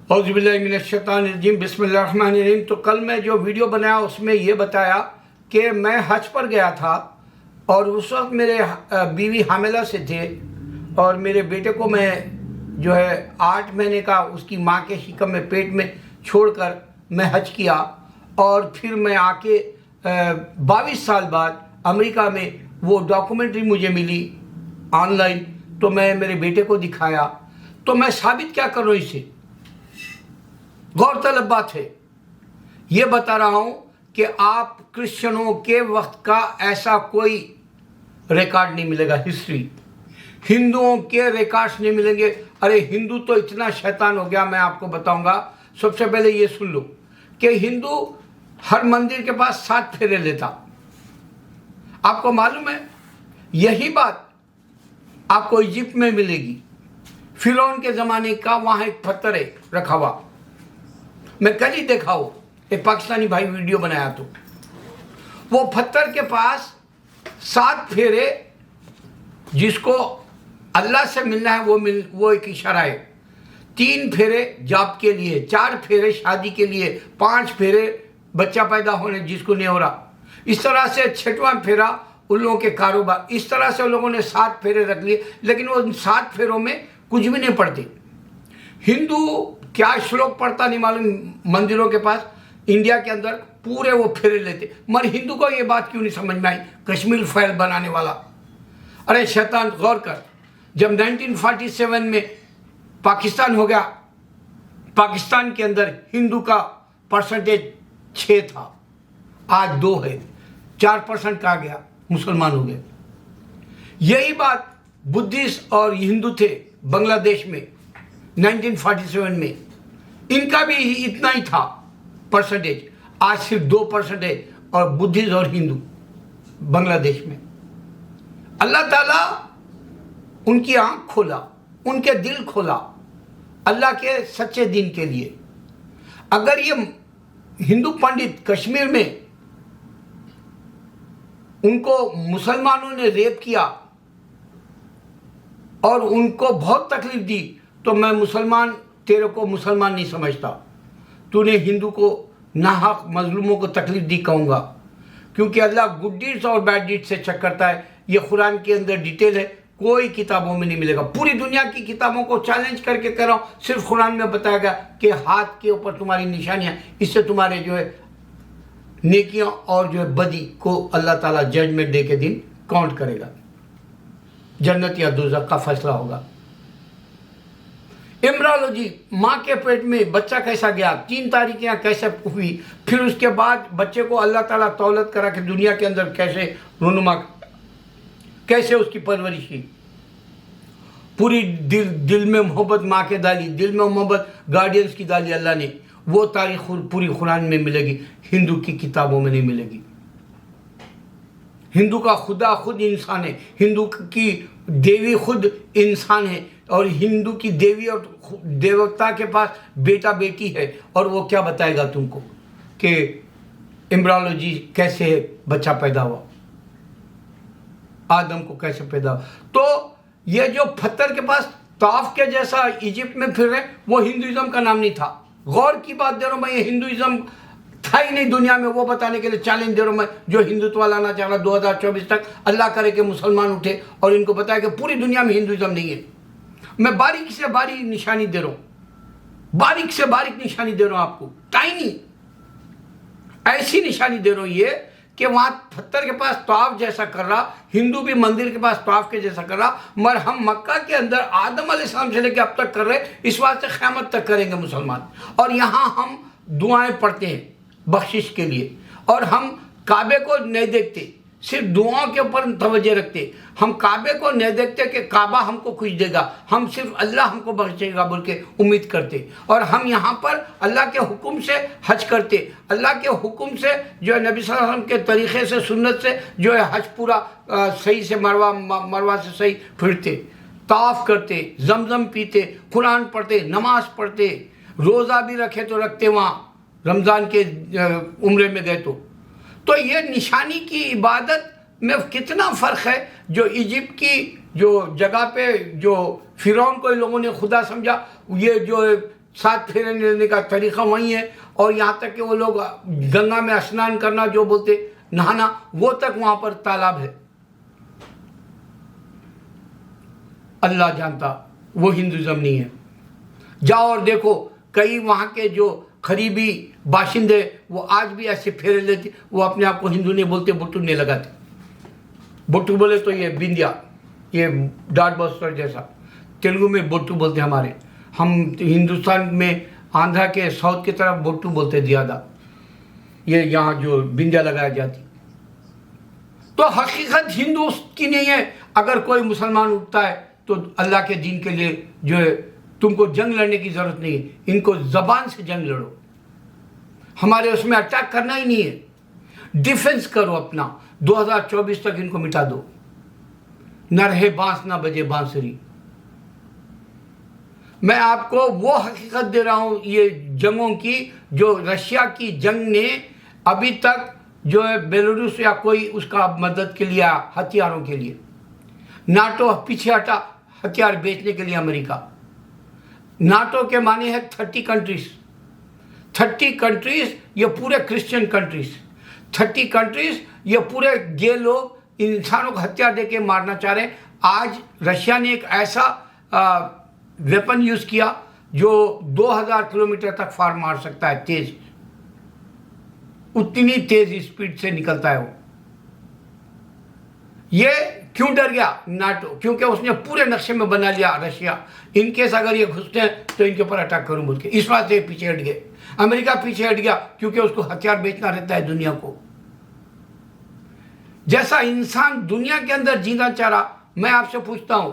औज़ुबिल्लाहिमिनश्शैतानिर्रजीम बिस्मिल्लाहिर्रहमानिर्रहीम। तो कल मैं जो वीडियो बनाया उसमें ये बताया कि मैं हज पर गया था और उस वक्त मेरे बीवी हामिला से थे और मेरे बेटे को मैं जो है 8 महीने का उसकी माँ के शिकम में पेट में छोड़कर मैं हज किया और फिर मैं आके 22 साल बाद अमेरिका में वो डॉक्यूमेंट्री मुझे मिली ऑनलाइन, तो मैं मेरे बेटे को दिखाया। तो मैं साबित क्या कर रहा हूँ, इसे गौरतलब बात है, ये बता रहा हूं कि आप क्रिश्चियनों के वक्त का ऐसा कोई रिकॉर्ड नहीं मिलेगा, हिस्ट्री हिंदुओं के रिकॉर्ड्स नहीं मिलेंगे। अरे हिंदू तो इतना शैतान हो गया, मैं आपको बताऊंगा। सबसे पहले ये सुन लो कि हिंदू हर मंदिर के पास 7 फेरे लेता। आपको मालूम है, यही बात आपको इजिप्ट में मिलेगी। फिरौन के ज़माने का वहाँ एक पत्थर है रखा हुआ, मैं कल ही देखा हो, एक पाकिस्तानी भाई वीडियो बनाया। तो वो पत्थर के पास 7 फेरे, जिसको अल्लाह से मिलना है वो एक इशारा है। 3 फेरे जाप के लिए, 4 फेरे शादी के लिए, 5 फेरे बच्चा पैदा होने जिसको नहीं हो रहा, इस तरह से 6वां फेरा उन लोगों के कारोबार। इस तरह से उन लोगों ने 7 फेरे रख लिए, लेकिन वो 7 फेरों में कुछ भी नहीं पढ़ते। हिंदू क्या श्लोक पढ़ता नहीं मालूम, मंदिरों के पास इंडिया के अंदर पूरे वो फेरे लेते। मगर हिंदू को ये बात क्यों नहीं समझ में आई, कश्मीर फाइल बनाने वाला। अरे शैतान, गौर कर, जब 1947 में पाकिस्तान हो गया, पाकिस्तान के अंदर हिंदू का परसेंटेज 6 था, आज 2 है। 4% का गया, मुसलमान हो गए। यही बात बुद्धिस्ट और हिंदू थे बांग्लादेश में 1947 में, इनका भी इतना ही था परसेंटेज, आज सिर्फ 2% है। और बुद्धिस्ट और हिंदू बांग्लादेश में, अल्लाह ताला उनकी आंख खोला, उनके दिल खोला अल्लाह के सच्चे दीन के लिए। अगर ये हिंदू पंडित कश्मीर में उनको मुसलमानों ने रेप किया और उनको बहुत तकलीफ दी, तो मैं मुसलमान तेरे को मुसलमान नहीं समझता, तूने हिंदू को नाहक मजलूमों को तकलीफ दी कहूँगा। क्योंकि अल्लाह गुड डीड्स और बैड डीड्स से चेक करता है। ये कुरान के अंदर डिटेल है, कोई किताबों में नहीं मिलेगा। पूरी दुनिया की किताबों को चैलेंज करके कह रहा हूँ, सिर्फ कुरान में बताया गया कि हाथ के ऊपर तुम्हारी निशानियाँ, इससे तुम्हारे जो है नेकियां और जो है बदी को अल्लाह ताला जजमेंट डे के दिन काउंट करेगा, जन्नत या दोज़ख का फैसला होगा। एम्ब्रियोलॉजी, माँ के पेट में बच्चा कैसा गया, 3 तारीखें कैसे हुई, फिर उसके बाद बच्चे को अल्लाह ताला तौलत करा के दुनिया के अंदर कैसे रुनुमा, कैसे उसकी परवरिश की, पूरी दिल में मोहब्बत माँ के डाली, दिल में मोहब्बत गार्डियंस की डाली अल्लाह ने। वो तारीख पूरी कुरान में मिलेगी, हिंदू की किताबों में नहीं मिलेगी। हिंदू का खुदा खुद इंसान है, हिंदू की देवी खुद इंसान है, और हिंदू की देवी और देवता के पास बेटा बेटी है। और वो क्या बताएगा तुमको कि एम्ब्रियोलॉजी कैसे बच्चा पैदा हुआ, आदम को कैसे पैदा हुआ। तो ये जो पत्थर के पास ताफ के जैसा इजिप्ट में फिर रहे, वो हिंदुइज्म का नाम नहीं था। गौर की बात दे रहा हूं मैं, ये हिंदुइज्म था ही नहीं दुनिया में। वो बताने के लिए चैलेंज दे रहा हूं मैं, जो हिंदुत्व लाना चाह रहा 2024 तक, अल्लाह करे कि मुसलमान उठे और इनको बताया कि पूरी दुनिया में हिंदुइज्म नहीं है। मैं बारीक से बारीक निशानी दे रहा हूं, बारीक से बारीक निशानी दे रहा हूं आपको, टाइनी ऐसी निशानी दे रहा हूं ये कि वहां पत्थर के पास तवाफ जैसा कर रहा, हिंदू भी मंदिर के पास तवाफ के जैसा कर रहा। मगर हम मक्का के अंदर आदम अलैहिस्सलाम से लेकर अब तक कर रहे, इस वास्ते क़यामत तक करेंगे मुसलमान। और यहाँ हम दुआएं पढ़ते हैं बख्शिश के लिए, और हम काबे को नहीं देखते, सिर्फ दुआओं के ऊपर तवज्जो रखते। हम काबे को नहीं देखते कि काबा हमको कुछ देगा, हम सिर्फ अल्लाह हमको बख्शेगा बोल के उम्मीद करते। और हम यहाँ पर अल्लाह के हुक्म से हज करते, अल्लाह के हुक्म से जो है नबी सल्लल्लाहु अलैहि वसल्लम के तरीक़े से, सुन्नत से जो है हज पूरा सही से मरवा से सही फिरते, ताफ करते, जमजम पीते, कुरान पढ़ते, नमाज पढ़ते, रोज़ा भी रखे तो रखते वहाँ, रमज़ान के उम्रे में गए तो ये निशानी की इबादत में कितना फ़र्क है। जो इजिप्ट की जो जगह पे जो फिरौन को इन लोगों ने खुदा समझा, ये जो सात फेरे लेने का तरीका वही है, और यहाँ तक कि वो लोग गंगा में स्नान करना जो बोलते नहाना, वो तक वहां पर तालाब है। अल्लाह जानता, वो हिंदुइज्म नहीं है। जाओ और देखो, कई वहां के जो करीबी बाशिंदे वो आज भी ऐसे फेरे लेते, वो अपने आप को हिंदू नहीं बोलते, बुट्टू नहीं लगाते। बुट्टू बोले तो ये बिंदिया, ये डॉट बस्टर जैसा, तेलुगु में बुट्टू बोलते हमारे। हम हिंदुस्तान में आंध्रा के साउथ की तरफ बुट्टू बोलते ज़्यादा, ये यहाँ जो बिंदिया लगाई जाती। तो हकीकत हिंदू की नहीं है। अगर कोई मुसलमान उठता है तो अल्लाह के दीन के लिए जो है तुमको जंग लड़ने की जरूरत नहीं है, इनको जबान से जंग लड़ो। हमारे उसमें अटैक करना ही नहीं है, डिफेंस करो अपना। 2024 तक इनको मिटा दो। न रहे बांस ना बजे बांसुरी। मैं आपको वो हकीकत दे रहा हूं ये जंगों की, जो रशिया की जंग ने अभी तक जो है बेलारूस या कोई उसका मदद के लिए, हथियारों के लिए नाटो पीछे हटा, हथियार बेचने के लिए अमेरिका। नाटो के माने हैं 30 कंट्रीज, 30 कंट्रीज, ये पूरे क्रिश्चियन कंट्रीज, 30 कंट्रीज, ये पूरे गे लोग इंसानों को हथियार देके मारना चाह रहे हैं। आज रशिया ने एक ऐसा वेपन यूज किया जो 2000 किलोमीटर तक फार मार सकता है, तेज, उतनी तेज स्पीड से निकलता है वो। ये क्यों डर गया नाटो? क्योंकि उसने पूरे नक्शे में बना लिया रशिया, इनकेस अगर ये घुसते हैं तो इनके ऊपर अटैक करूं बोल के। इस बात से पीछे हट गए। अमेरिका पीछे हट गया क्योंकि उसको हथियार बेचना रहता है दुनिया को। जैसा इंसान दुनिया के अंदर जीना चाह रहा, मैं आपसे पूछता हूं,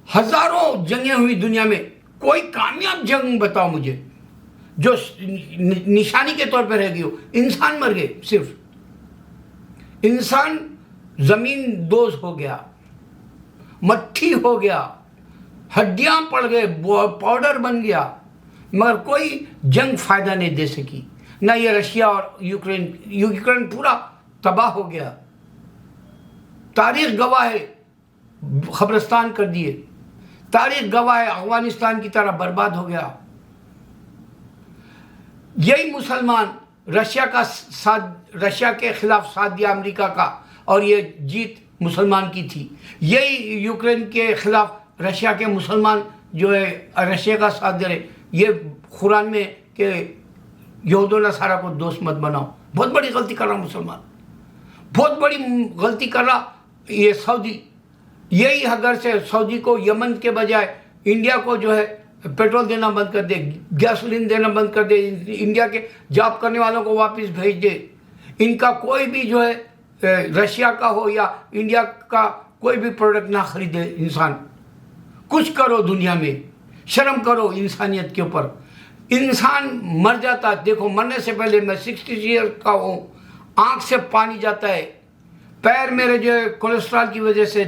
हजारों जंगें हुई दुनिया में, कोई कामयाब जंग बताओ मुझे जो निशानी के तौर पर रह गई हो। इंसान मर गए, सिर्फ इंसान जमीन दोज हो गया, मट्टी हो गया, हड्डियां पड़ गए, पाउडर बन गया, मगर कोई जंग फायदा नहीं दे सकी। ना ये रशिया और यूक्रेन पूरा तबाह हो गया। तारीख गवाह है, खबरस्तान कर दिए। तारीख गवाह है, अफगानिस्तान की तरह बर्बाद हो गया। यही मुसलमान रशिया के खिलाफ साथ दिया अमेरिका का, और ये जीत मुसलमान की थी। यही यूक्रेन के खिलाफ रशिया के मुसलमान जो है रशिया का साथ दे रहे। ये कुरान में कि यहूद व नसारा को दोस्त मत बनाओ। बहुत बड़ी गलती कर रहा मुसलमान, बहुत बड़ी गलती कर रहा ये सऊदी। यही अगर से सऊदी को यमन के बजाय इंडिया को जो है पेट्रोल देना बंद कर दे, गैसोलीन देना बंद कर दे, इंडिया के जॉब करने वालों को वापस भेज दे, इनका कोई भी जो है रशिया का हो या इंडिया का कोई भी प्रोडक्ट ना खरीदे। इंसान कुछ करो, दुनिया में शर्म करो इंसानियत के ऊपर। इंसान मर जाता, देखो मरने से पहले, मैं 60 ईयर का हूँ, आंख से पानी जाता है, पैर मेरे जो है कोलेस्ट्रॉल की वजह से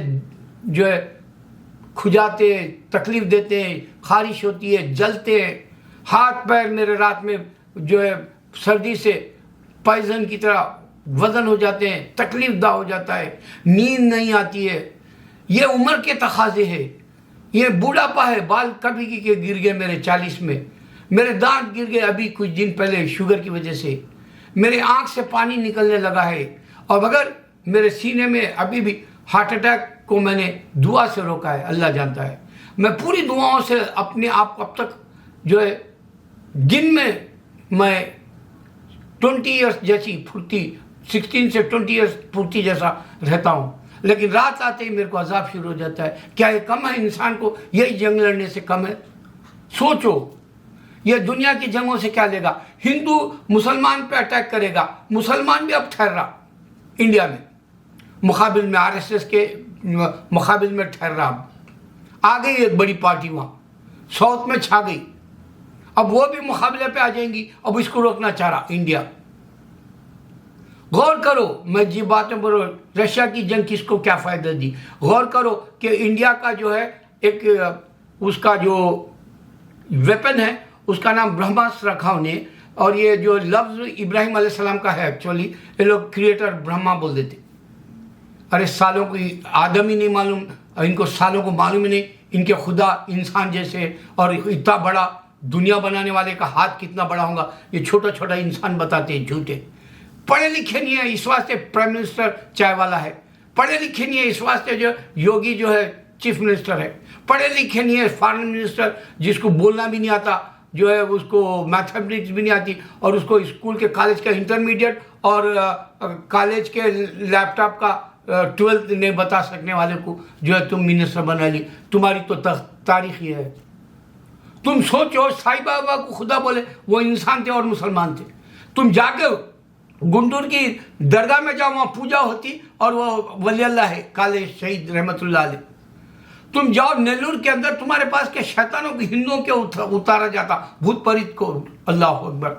जो है खुजाते, तकलीफ देते हैं, खारिश होती है, जलते हैं, हाथ पैर मेरे रात में जो है सर्दी से पॉइजन की तरह वजन हो जाते हैं, तकलीफ दा हो जाता है, नींद नहीं आती है। ये उम्र के तकाजे है, ये बूढ़ापा है। बाल कभी के गिर गए मेरे 40 में, मेरे दांत गिर गए अभी कुछ दिन पहले शुगर की वजह से, मेरे आंख से पानी निकलने लगा है। और अगर मेरे सीने में अभी भी हार्ट अटैक को मैंने दुआ से रोका है, अल्लाह जानता है। मैं पूरी दुआओं से अपने आप को अब तक जो है दिन में मैं 20 ईयर्स जैसी फुर्ती, 16 से 20 ईयर्स फुर्ती जैसा रहता हूँ, लेकिन रात आते ही मेरे को अजाब शुरू हो जाता है। क्या ये कम है इंसान को? यही जंग लड़ने से कम है? सोचो, ये दुनिया की जंगों से क्या लेगा? हिंदू मुसलमान पे अटैक करेगा, मुसलमान भी अब ठहर रहा इंडिया में, मुकाबिल में आरएसएस के मुकाबिल में ठहर रहा। आ गई एक बड़ी पार्टी वहां साउथ में छा गई, अब वो भी मुकाबले पे आ जाएंगी। अब इसको रोकना चाह रहा इंडिया। गौर करो, मैं जी बातें बोलो, रशिया की जंग किसको क्या फायदा दी? गौर करो कि इंडिया का जो है एक उसका जो वेपन है उसका नाम ब्रह्मास्त्र रखा उन्हें, और ये जो लफ्ज इब्राहिम अलैहिस्सलाम का है, एक्चुअली ये लोग क्रिएटर ब्रह्मा बोल देते। अरे सालों को आदम ही नहीं मालूम, इनको सालों को मालूम ही नहीं, इनके खुदा इंसान जैसे और इतना बड़ा दुनिया बनाने वाले का हाथ कितना बड़ा होगा, ये छोटा छोटा इंसान बताते हैं झूठे। पढ़े लिखे नहीं है इस वास्ते प्राइम मिनिस्टर चाय वाला है, पढ़े लिखे नहीं है इस वास्ते जो योगी जो है चीफ मिनिस्टर है, पढ़े लिखे नहीं है फॉरेन मिनिस्टर जिसको बोलना भी नहीं आता, जो है उसको मैथमेटिक्स भी नहीं आती, और उसको स्कूल के कॉलेज का इंटरमीडिएट और कॉलेज के लैपटॉप का 12th नहीं बता सकने वाले को जो है तुम मिनिस्टर बना ली। तुम्हारी तो तारीख ही है। तुम सोचो साईं बाबा को खुदा बोले, वो इंसान थे और मुसलमान थे। तुम जाके गुंटूर की दरगाह में जाओ, वहाँ पूजा होती और वो वली अल्लाह है काले शहीद रहमतुल्लाह अलैह। तुम जाओ नेल्लूर के अंदर, तुम्हारे पास के शैतानों को हिंदुओं के उतारा जाता, भूत प्रेत को। अल्लाह अकबर।